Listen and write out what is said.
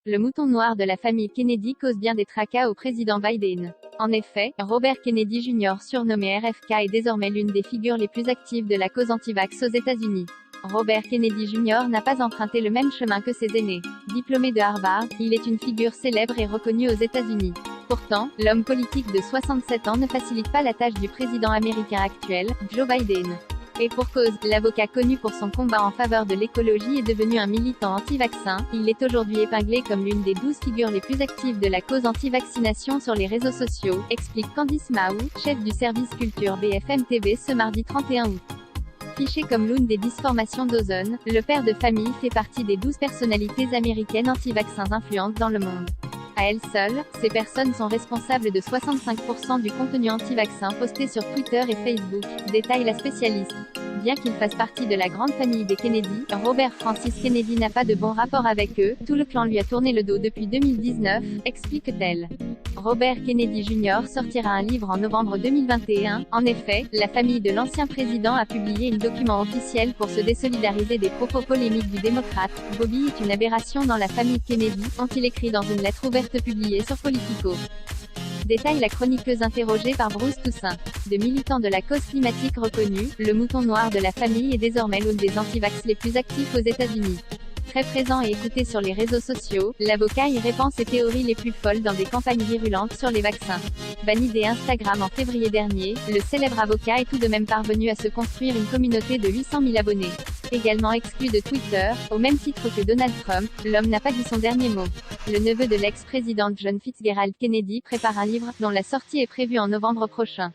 Le mouton noir de la famille Kennedy cause bien des tracas au président Biden. En effet, Robert Kennedy Jr., surnommé RFK, est désormais l'une des figures les plus actives de la cause anti-vax aux États-Unis. Robert Kennedy Jr. n'a pas emprunté le même chemin que ses aînés. Diplômé de Harvard, il est une figure célèbre et reconnue aux États-Unis. Pourtant, l'homme politique de 67 ans ne facilite pas la tâche du président américain actuel, Joe Biden. Et pour cause, l'avocat connu pour son combat en faveur de l'écologie est devenu un militant anti-vaccin. Il est aujourd'hui épinglé comme l'une des 12 figures les plus actives de la cause anti-vaccination sur les réseaux sociaux, explique Candice Mahou, chef du service culture BFM TV ce mardi 31 août. Fiché comme l'une des 10 formations d'Ozone, le père de famille fait partie des 12 personnalités américaines anti-vaccins influentes dans le monde. À elles seules, ces personnes sont responsables de 65% du contenu anti-vaccin posté sur Twitter et Facebook, détaille la spécialiste. Bien qu'il fasse partie de la grande famille des Kennedy, Robert Francis Kennedy n'a pas de bon rapport avec eux, tout le clan lui a tourné le dos depuis 2019, explique-t-elle. Robert Kennedy Jr. sortira un livre en novembre 2021. En effet, la famille de l'ancien président a publié un document officiel pour se désolidariser des propos polémiques du démocrate. Bobby est une aberration dans la famille Kennedy, ont-ils écrit dans une lettre ouverte publiée sur Politico. Détaille la chroniqueuse interrogée par Bruce Toussaint. De militants de la cause climatique reconnus, le mouton noir de la famille est désormais l'une des anti-vax les plus actifs aux États-Unis. Très présent et écouté sur les réseaux sociaux, l'avocat y répand ses théories les plus folles dans des campagnes virulentes sur les vaccins. Banni des Instagram en février dernier, le célèbre avocat est tout de même parvenu à se construire une communauté de 800 000 abonnés. Également exclu de Twitter, au même titre que Donald Trump, l'homme n'a pas dit son dernier mot. Le neveu de l'ex-président John Fitzgerald Kennedy prépare un livre, dont la sortie est prévue en novembre prochain.